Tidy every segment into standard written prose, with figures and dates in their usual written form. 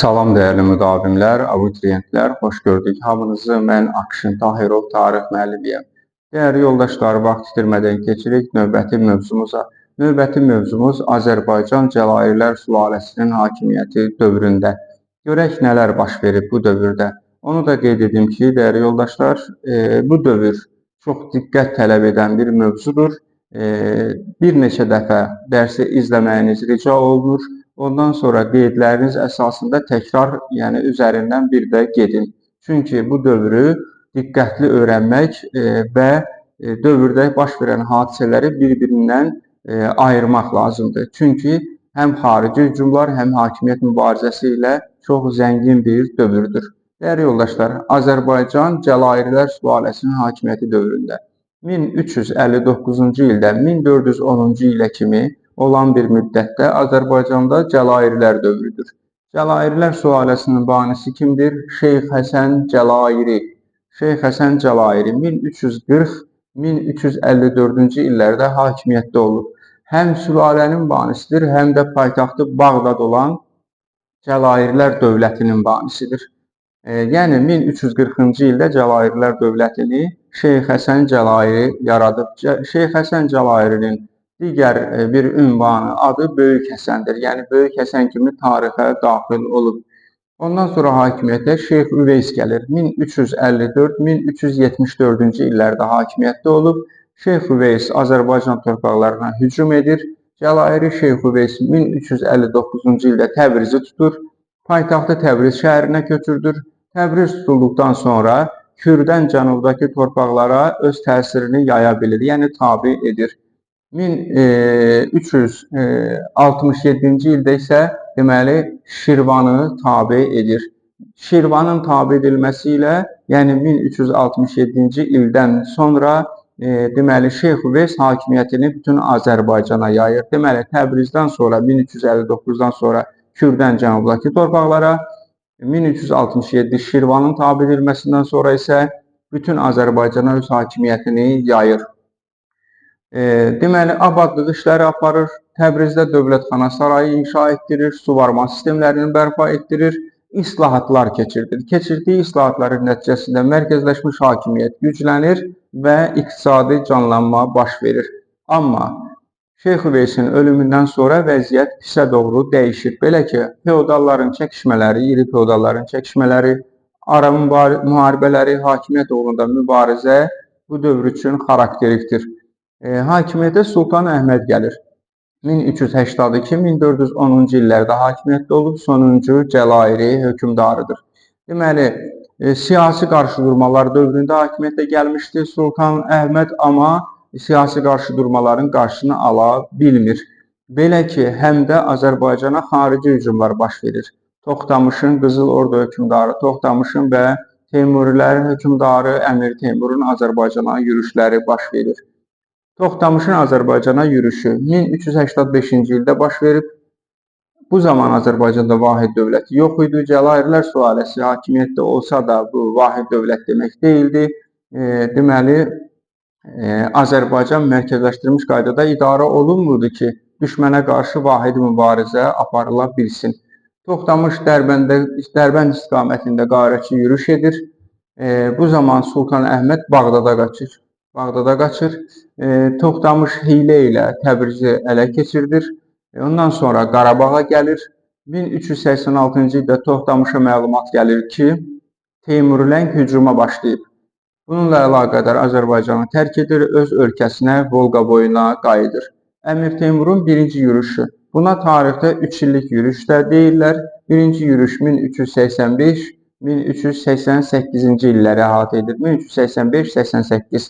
Salam dəyərli müdavimlər, abituriyentlər, xoş gördük hamınızı. Mən Akşin Tahirov, tarix müəllimiyəm. Dəyərli yoldaşlar, vaxt itirmədən keçirik növbəti mövzumuza. Növbəti mövzumuz Azərbaycan Cəlairlər sülaləsinin hakimiyyəti dövründə. Görək nələr baş verib bu dövrdə. Onu da qeyd edim ki, dəyərli yoldaşlar, bu dövr çox diqqət tələb edən bir mövzudur. Bir neçə dəfə dərsi izləməyiniz rica olunur. Ondan sonra qeydləriniz əsasında təkrar, yəni üzərindən bir də gedin. Çünki bu dövrü diqqətli öyrənmək və dövrdə baş verən hadisələri bir-birindən ayırmaq lazımdır. Çünki həm xarici hücumlar, həm hakimiyyət mübarizəsi ilə çox zəngin bir dövrdür. Dəyərli yoldaşlar, Azərbaycan Cəlairlər sülaləsinin hakimiyyəti dövründə 1359-cu ildən 1410-cu ilə kimi olan bir müddətdə Azərbaycanda Cəlairlər dövrüdür. Cəlairlər sülaləsinin banisi kimdir? Şeyx Həsən Cəlairi. Şeyx Həsən Cəlairi 1340-1354-cü illərdə hakimiyyətdə olub. Həm sülalənin banisidir, həm də paytaxtı Bağdad olan Cəlairlər dövlətinin banisidir. Yəni 1340-cı ildə Cəlairlər dövlətini Şeyx Həsən Cəlairi yaradıb. Şeyx Həsən Cəlairinin digər bir ünvanı, adı Böyük Həsəndir. Yəni Böyük Həsən kimi tarixə daxil olub. Ondan sonra hakimiyyətə Şeyx Üveys gəlir. 1354-1374-cü illərdə hakimiyyətdə olub. Şeyx Üveys Azərbaycan torpaqlarına hücum edir. Cəlairi Şeyx Üveys 1359-cu ildə Təbrizi tutur. Paytaxtı Təbriz şəhərinə köçürdür. Təbriz tutulduqdan sonra Kürdən cənubdakı torpaqlara öz təsirini yaya bilir, yəni tabe edir. 1367-ci ildə isə deməli Şirvanı tabe edir. Şirvanın tabe edilməsi ilə, yəni 1367-ci ildən sonra deməli Şeyx Üveys hakimiyyətini bütün Azərbaycana yayır. Deməli Təbrizdən sonra 1359-dan sonra Kürdən cənubdakı torpaqlara, 1367 Şirvanın tabe edilməsindən sonra isə bütün Azərbaycana öz hakimiyyətini yayır. Deməli, abadlıq işləri aparır, Təbrizdə dövlətxana sarayı inşa etdirir, suvarma sistemlərini bərpa etdirir, islahatlar keçirdir. Keçirdiyi islahatların nəticəsində mərkəzləşmiş hakimiyyət güclənir və iqtisadi canlanma baş verir. Amma Şeyx Üveysin ölümündən sonra vəziyyət pisə doğru dəyişir. Belə ki, feodalların çəkişmələri, iri feodalların çəkişmələri, ara müharibələri, hakimiyyət uğrunda mübarizə bu dövr üçün xarakterikdir. Hakimiyyətə Sultan Əhməd gəlir. 1382-1410-cu illərdə hakimiyyətdə olub, sonuncu Cəlairi hökmdarıdır. Deməli, siyasi qarşıdurmalar dövründə hakimiyyətə gəlmişdi Sultan Əhməd, amma siyasi qarşıdurmaların qarşısını ala bilmir. Belə ki, həm də Azərbaycana xarici hücumlar baş verir. Toxtamışın Qızıl Ordu hökmdarı Toxtamışın və Teymurilərin hökmdarı Əmir Teymurun Azərbaycana yürüşləri baş verir. Toxtamışın Azərbaycana yürüşü 1385-ci ildə baş verib. Bu zaman Azərbaycanda vahid dövləti yox idi. Cəlairlər sülaləsi hakimiyyətdə olsa da bu vahid dövlət demək deyildi. Deməli, Azərbaycan mərkəzləşdirilmiş qaydada idarə olunmurdu ki, düşmənə qarşı vahid mübarizə aparıla bilsin. Toxtamış Dərbənd istiqamətində qarətçi yürüş edir. Bu zaman Sultan Əhməd Bağdada qaçır. Toxtamış hiylə ilə Təbrizi ələ keçirdir. Ondan sonra Qarabağa gəlir. 1386-cı ildə Toxtamışa məlumat gəlir ki, Teymuriləng hücuma başlayıb. Bununla əlaqədar Azərbaycanı tərk edir, öz ölkəsinə Volqa boyuna qayıdır. Əmir Teymurun birinci yürüşü. Buna tarixdə 3 illik yürüş də deyirlər. Birinci yürüş 1385-1388-ci illəri əhatə edir. 1385-88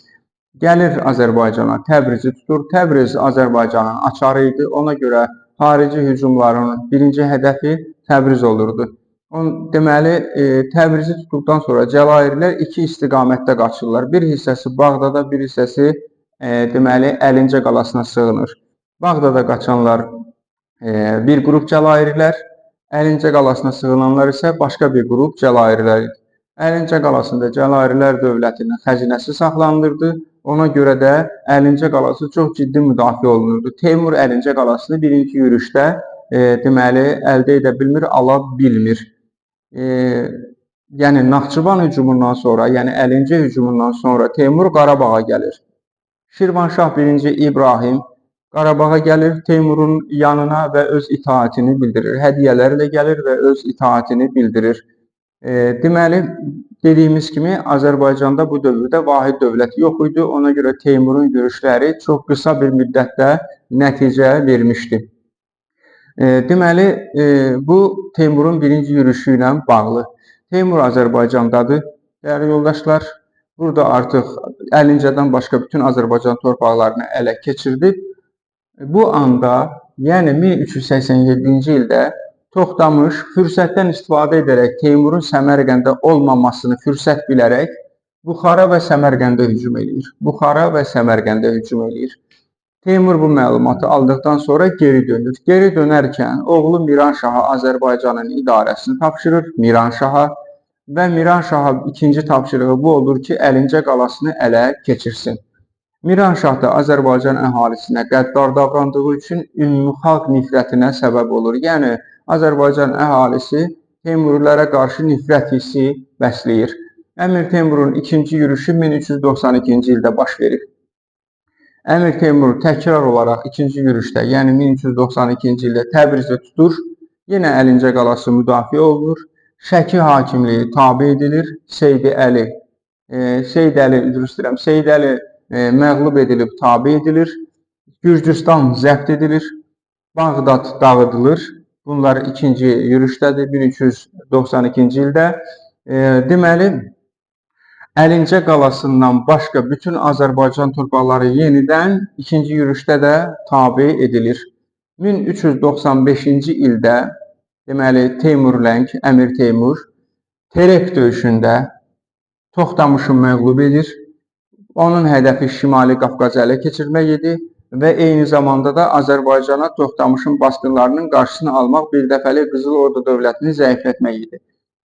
gəlir Azərbaycana, Təbrizi tutur. Təbriz Azərbaycanın açarı idi. Ona görə xarici hücumların birinci hədəfi Təbriz olurdu. Deməli, Təbrizi tutduqdan sonra Cəlairlər iki istiqamətdə qaçırlar. Bir hissəsi Bağdada, bir hissəsi deməli Əlincə qalasına sığınır. Bağdada qaçanlar bir qrup Cəlairlər, Əlincə qalasına sığınanlar isə başqa bir qrup Cəlairlər idi. Əlincə qalasında Cəlairlər dövlətinin xəzinəsi saxlanılırdı. Ona görə də Əlincə qalası çox ciddi müdafiə olunurdu. Teymur Əlincə qalasını birinci yürüşdə deməli əldə edə bilmir, ala bilmir. e, yəni Naxçıvan hücumundan sonra, yəni Əlincə hücumundan sonra Teymur Qarabağa gəlir. Şirvanşah 1-ci İbrahim Qarabağa gəlir Teymurun yanına və öz itaətini bildirir. Hədiyyələrlə gəlir və öz itaətini bildirir. Deməli, dediyimiz kimi Azərbaycanda bu dövrdə vahid dövlət yox idi. Ona görə Teymurun yürüşləri çox qısa bir müddətdə nəticə vermişdi. Deməli, bu Teymurun birinci yürüşü ilə bağlı. Teymur Azərbaycandadır, dəyərli yoldaşlar. Burada artıq Əlincədən başqa bütün Azərbaycan torpaqlarını ələ keçirdib. Bu anda, yəni 1387-ci ildə Toxtamış fürsətdən istifadə edərək Teymurun Səmərqəndə olmamasını fürsət bilərək Buxara və Səmərqəndə hücum edir. Buxara və Səmərqəndə hücum edir. Teymur bu məlumatı aldıqdan sonra geri dönür. Geri dönərkən oğlu Miranşaha Azərbaycanın idarəsini tapşırır Miranşaha və Miranşaha ikinci tapşırığı bu olur ki, Əlincə qalasını ələ keçirsin. Miranşah da Azərbaycan əhalisinə qəddar davrandığı üçün ümumxalq nifrətinə səbəb olur. Yəni, Azərbaycan əhalisi Teymurilərə qarşı nifrət hissi bəsləyir. Əmir Teymurun ikinci yürüşü 1392-ci ildə baş verir. Əmir Teymur təkrar olaraq ikinci yürüşdə, yəni 1392-ci ildə Təbrizdə tutur. Yenə Əlincə qalası müdafiə olunur. Şəki hakimliyi tabe edilir. Seyid Əli məğlub edilib tabe edilir. Gürcüstan zəbt edilir. Bağdad dağıdılır. Bunlar ikinci yürüşdədir 1392-ci ildə. Deməli, Əlincə qalasından başqa bütün Azərbaycan torpaqları yenidən ikinci yürüşdə də tabe edilir. 1395-ci ildə, deməli, Teymurləng, Əmir Teymur Terek döyüşündə Toxtamışı məğlub edir. Onun hədəfi Şimali Qafqazı ələ keçirmək idi və eyni zamanda da Azərbaycana Toxtamışın basqınlarının qarşısını almaq, bir dəfəlik Qızıl Ordu dövlətini zəiflətmək idi.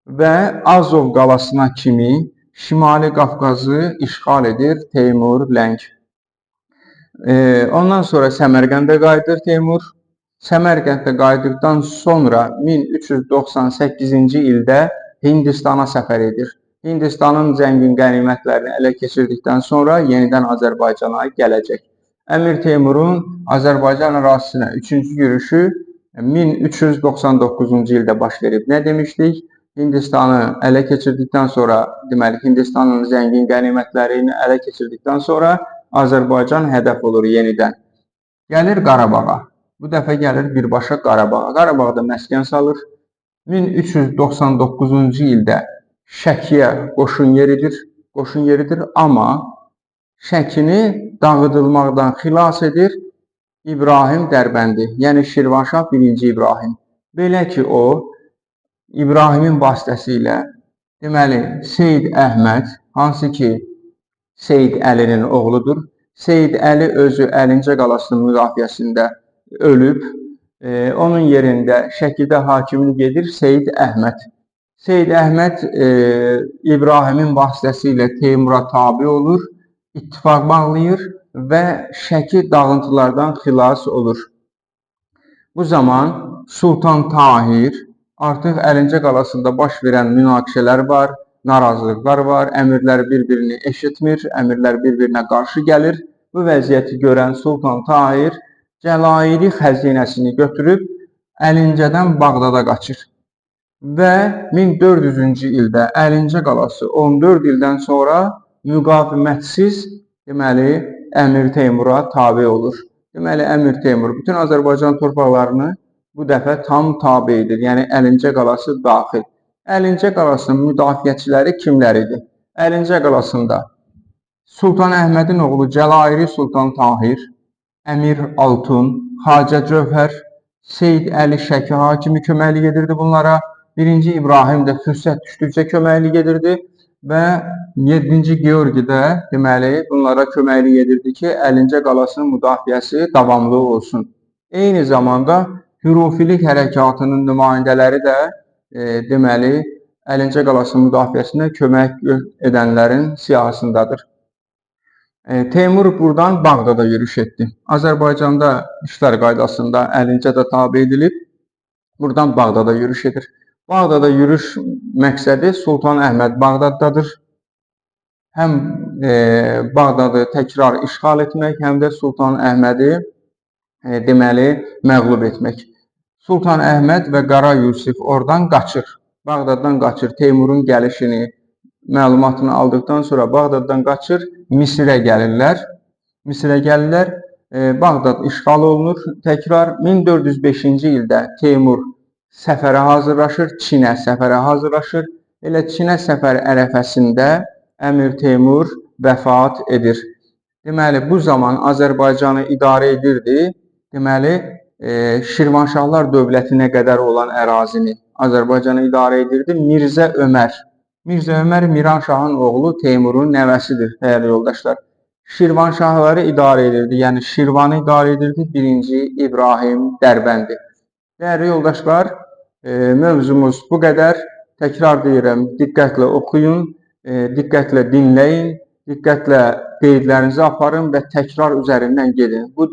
Və Azov qalasına kimi Şimali Qafqazı işğal edir Teymurləng. Ondan sonra Səmərqəndə qayıdır Teymur. Səmərqəndə qayıtdıqdan sonra 1398-ci ildə Hindistana səfər edir. Hindistanın zəngin qənimətlərini ələ keçirdikdən sonra yenidən Azərbaycana gələcək. Əmir Teymurun Azərbaycan ərazisinə üçüncü yürüşü 1399-cu ildə baş verib. Nə demişdik? Hindistanı ələ keçirdikdən sonra, deməli, Hindistanın zəngin qənimətlərini ələ keçirdikdən sonra Azərbaycan hədəf olur yenidən. Gəlir Qarabağa. Bu dəfə gəlir birbaşa Qarabağa. Qarabağda məskən salır. 1399-cu ildə Şəkiyə qoşun yeridir, amma Şəkini dağıdılmaqdan xilas edir İbrahim Dərbəndi, yəni Şirvanşah 1-ci İbrahim. Belə ki, o, İbrahimin vasitəsilə, deməli, Seyid Əhməd, hansı ki, Seyid Əlinin oğludur. Seyid Əli özü Əlincə qalasının müdafiəsində ölüb. Onun yerində Şəkidə hakimlik edir Seyid Əhməd. Seyid Əhməd İbrahimin vasitəsilə Teymura tabe olur, ittifaq bağlayır və Şəki dağıntılardan xilas olur. Bu zaman Sultan Tahir artıq Əlincə qalasında baş verən münaqişələr var, narazılıqlar var, əmirlər bir-birini eşitmir, əmirlər bir-birinə qarşı gəlir. Bu vəziyyəti görən Sultan Tahir Cəlairi xəzinəsini götürüb Əlincədən Bağdada qaçır. Və 1400-cü ildə Əlincə qalası 14 ildən sonra müqavimətsiz, deməli, Əmir Teymura tabe olur. Deməli, Əmir Teymur bütün Azərbaycan torpaqlarını bu dəfə tam tabe edir, yəni Əlincə qalası daxil. Əlincə qalasının müdafiəçiləri kimlər idi? Əlincə qalasında Sultan Əhmədin oğlu Cəlairi Sultan Tahir, Əmir Altun, Xacə Cövhər, Seyid Əli Şəki hakimi köməklik edirdi bunlara. 1-ci İbrahim də fürsət düşdükcə köməklik edirdi və 7-ci Georgi də, deməli, bunlara köməklik edirdi ki, Əlincə qalasının müdafiəsi davamlı olsun. Eyni zamanda Hürufilik hərəkatının nümayəndələri də, deməli, Əlincə qalasının müdafiəsinə kömək edənlərin siyahısındadır. Teymur buradan Bağdada yürüş etdi. Azərbaycanda işlər qaydasında Əlincə də tabe edilib, buradan Bağdada yürüş edir. Bağdada yürüş məqsədi Sultan Əhməd Bağdaddadır. Həm Bağdadı təkrar işğal etmək, həm də Sultan Əhmədi deməli məğlub etmək. Sultan Əhməd və Qara Yusif oradan qaçır. Bağdaddan qaçır. Teymurun gəlişini, məlumatını aldıqdan sonra Bağdaddan qaçır, Misirə gəlirlər. Bağdad işğal olunur. Təkrar 1405-ci ildə Teymur səfərə hazırlaşır, Çinə səfərə hazırlaşır. Elə Çinə səfəri ərəfəsində Əmir Teymur vəfat edir. Deməli, bu zaman Azərbaycanı idarə edirdi. Deməli, Şirvanşahlar dövlətinə qədər olan ərazini Azərbaycanı idarə edirdi Mirzə Ömər. Mirzə Ömər Miranşahın oğlu Teymurun nəvəsidir, dəyərli yoldaşlar. Şirvanşahları idarə edirdi, yəni Şirvanı idarə edirdi 1-ci İbrahim Dərbəndi. Dəyərli yoldaşlar, mövzumuz bu qədər. Təkrar deyirəm, diqqətlə oxuyun, diqqətlə dinləyin, diqqətlə qeydlərinizi aparın və təkrar üzərindən gedin.